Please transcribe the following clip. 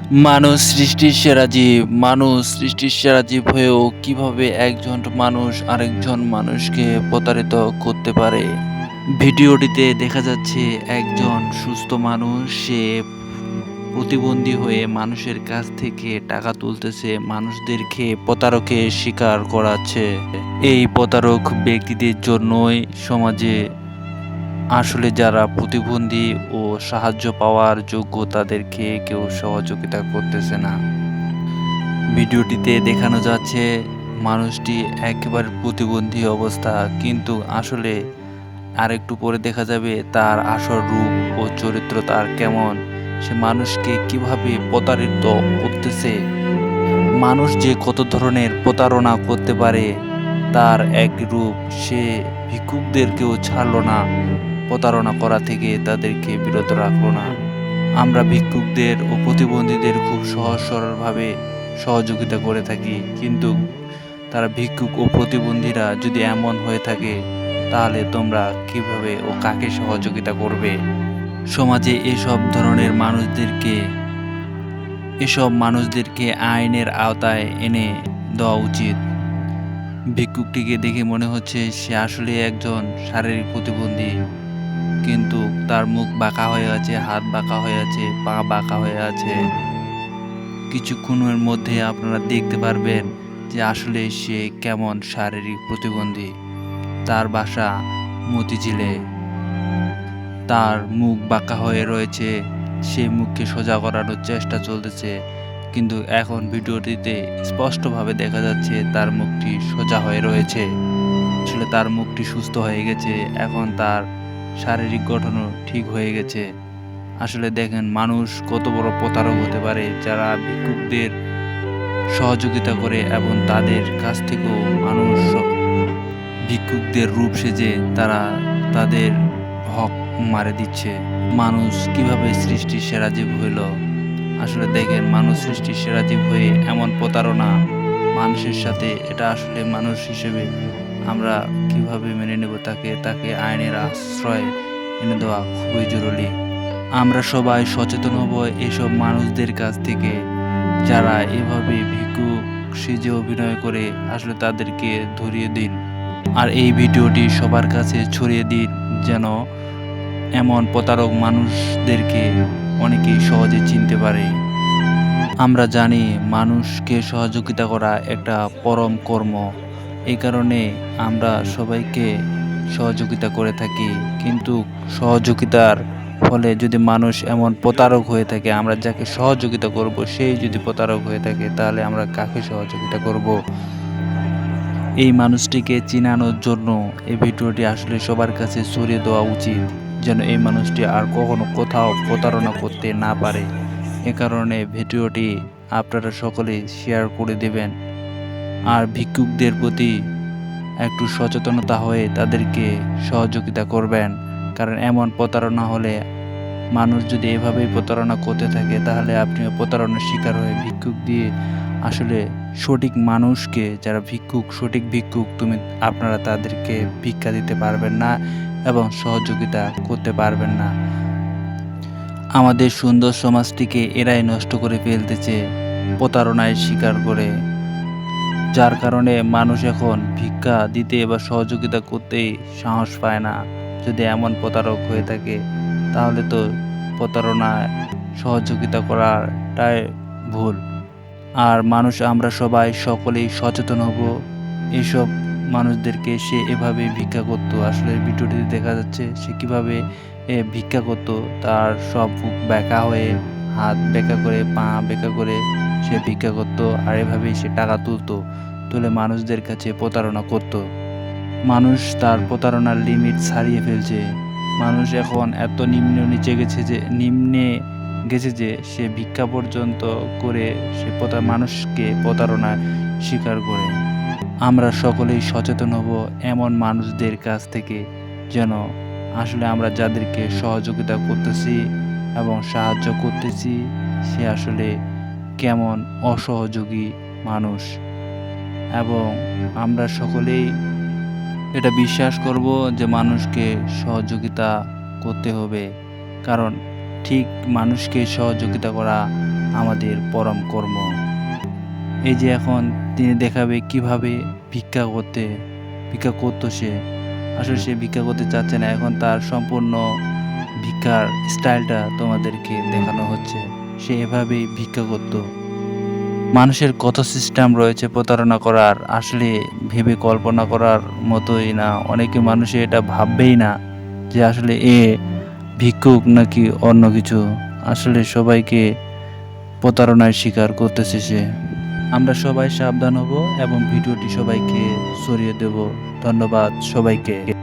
মানুষ সৃষ্টির সেরা জীব। মানুষ সৃষ্টির সেরা জীব হয়েও কিভাবে একজন মানুষ আরেকজন মানুষকে প্রতারিত করতে পারে। ভিডিওটিতে দেখা যাচ্ছে একজন সুস্থ মানুষ, সে প্রতিবন্ধী হয়ে মানুষের কাছ থেকে টাকা তুলতেছে, মানুষদেরকে প্রতারকের শিকার করাচ্ছে। এই প্রতারক ব্যক্তিদের জন্যই সমাজে আসলে যারা প্রতিবন্ধী ও সাহায্য পাওয়ার যোগ্য তাদেরকে কেউ সহযোগিতা করতেছে না। ভিডিওটিতে দেখানো যাচ্ছে মানুষটি একেবারে প্রতিবন্ধী অবস্থা, কিন্তু আসলে আরেকটু পরে দেখা যাবে তার আসল রূপ ও চরিত্র তার কেমন, সে মানুষকে কিভাবে প্রতারিত করতেছে। মানুষ যে কত ধরনের প্রতারণা করতে পারে তার এক রূপ। সে ভিক্ষুকদেরকেও ছাড়লো না, প্রতারণা করা থেকে তাদেরকে বিরত রাখলো না। আমরা ভিক্ষুকদের ও প্রতিবন্ধীদের খুব সহজ সরলভাবে সহযোগিতা করে থাকি, কিন্তু তারা ভিক্ষুক ও প্রতিবন্ধীরা যদি এমন হয়ে থাকে তাহলে তোমরা কিভাবে ও কাকে সহযোগিতা করবে। সমাজে এসব মানুষদেরকে আইনের আওতায় এনে দেওয়া উচিত। ভিক্ষুকটিকে দেখে মনে হচ্ছে সে আসলে একজন শারীরিক প্রতিবন্ধী, কিন্তু তার মুখ বাঁকা হয়ে আছে, হাত বাঁকা হয়ে আছে, পা বাঁকা হয়ে আছে। কিছুক্ষণের মধ্যে আপনারা দেখতে পারবেন যে আসলে সে কেমন শারীরিক প্রতিবন্ধী। তার বাসা মতিঝিলে, তার মুখ বাঁকা হয়ে রয়েছে, সে মুখকে সোজা করানোর চেষ্টা চলতেছে, কিন্তু এখন ভিডিওটিতে স্পষ্টভাবে দেখা যাচ্ছে তার মুখটি সোজা হয়ে রয়েছে। আসলে তার মুখটি সুস্থ হয়ে গেছে, এখন তার শারীরিক গঠনও ঠিক হয়ে গেছে। আসলে দেখেন মানুষ কত বড় প্রতারক হতে পারে, যারা ভিক্ষুকদের সহযোগিতা করে এবং তাদের কাছ থেকেও মানুষ ভিক্ষুকদের রূপ সেজে তারা তাদের হক মারে দিচ্ছে। মানুষ কিভাবে সৃষ্টির সেরা জীব হইল। আসলে দেখেন মানুষ সৃষ্টির সেরা জীব হয়ে এমন প্রতারণা মানুষের সাথে, এটা আসলে মানুষ হিসেবে আমরা কিভাবে মেনে নেব তাকে আইনের আশ্রয় এনে দেওয়া খুবই জরুরি। আমরা সবাই সচেতন হব এসব মানুষদের কাছ থেকে, যারা এভাবে ভিক্ষুক সেজে অভিনয় করে। আসলে তাদেরকে ধরিয়ে দিন, আর এই ভিডিওটি সবার কাছে ছড়িয়ে দিন, যেন এমন প্রতারক মানুষদেরকে অনেকেই সহজে চিনতে পারে। আমরা জানি মানুষকে সহযোগিতা করা একটা পরম কর্ম, এই কারণে আমরা সবাইকে সহযোগিতা করে থাকি। কিন্তু সহযোগিতার ফলে যদি মানুষ এমন প্রতারক হয়ে থাকে, আমরা যাকে সহযোগিতা করব সেই যদি প্রতারক হয়ে থাকে, তাহলে আমরা কাকে সহযোগিতা করব। এই মানুষটিকে চিনানোর জন্য এই ভিডিওটি আসলে সবার কাছে ছড়িয়ে দেওয়া উচিত, যেন এই মানুষটি আর কখনো কোথাও প্রতারণা করতে না পারে। এ কারণে ভিডিওটি আপনারা সকলে শেয়ার করে দেবেন, আর ভিক্ষুকদের প্রতি একটু সচেতনতা হয়ে তাদেরকে সহযোগিতা করবেন। কারণ এমন প্রতারণা হলে, মানুষ যদি এভাবেই প্রতারণা করতে থাকে, তাহলে আপনিও প্রতারণার শিকার হয়ে ভিক্ষুক দিয়ে আসলে সঠিক মানুষকে, যারা ভিক্ষুক সঠিক ভিক্ষুক আপনারা তাদেরকে ভিক্ষা দিতে পারবেন না এবং সহযোগিতা করতে পারবেন না। আমাদের সুন্দর সমাজটিকে এরাই নষ্ট করে ফেলতেছে প্রতারণায় শিকার করে, যার কারণে মানুষ এখন ভিক্ষা দিতে বা সহযোগিতা করতেই সাহস পায় না। যদি এমন প্রতারক হয়ে থাকে তাহলে তো প্রতারণায় সহযোগিতা করাটাই ভুল। আর আমরা সবাই সকলেই সচেতন হব। এইসব মানুষদেরকে সে এভাবে ভিক্ষা করতো, আসলে ভিডিওটিতে দেখা যাচ্ছে সে কিভাবে ভিক্ষা করতো। তার সব মুখ বেঁকা হয়ে, হাত বেঁকা করে, পা বেঁকা করে সে ভিক্ষা করতো, আর এভাবেই সে টাকা তুলে মানুষদের কাছে প্রতারণা করত। মানুষ তার প্রতারণার লিমিট ছাড়িয়ে ফেলছে। মানুষ এখন এত নিম্নে গেছে যে সে ভিক্ষা পর্যন্ত করে সে মানুষকে প্রতারণার শিকার করে। আমরা সকলেই সচেতন হব এমন মানুষদের কাছ থেকে, যেন আসলে আমরা যাদেরকে সহযোগিতা করতেছি এবং সাহায্য করতেছি সে আসলে কেমন অসহযোগী মানুষ, এবং আমরা সকলেই এটা বিশ্বাস করব যে মানুষকে সহযোগিতা করতে হবে। কারণ ঠিক মানুষকে সহযোগিতা করা আমাদের পরম কর্ম। এই যে এখন তিনি দেখাবে কিভাবে ভিক্ষা করতো সে। আসলে সে ভিক্ষা করতে চাচ্ছে না, এখন তার সম্পূর্ণ ভিক্ষার স্টাইলটা তোমাদেরকে দেখানো হচ্ছে। সে এভাবেই ভিক্ষা করত। মানুষের কত সিস্টেম রয়েছে প্রতারণা করার, আসলে ভেবে কল্পনা করার মতোই না। অনেকে মানুষে এটা ভাববেই না যে আসলে এ ভিক্ষুক নাকি অন্য কিছু। আসলে সবাইকে প্রতারণার শিকার করতেছে সে। আমরা সবাই সাবধান হব এবং ভিডিওটি সবাইকে ছড়িয়ে দেব। ধন্যবাদ সবাইকে।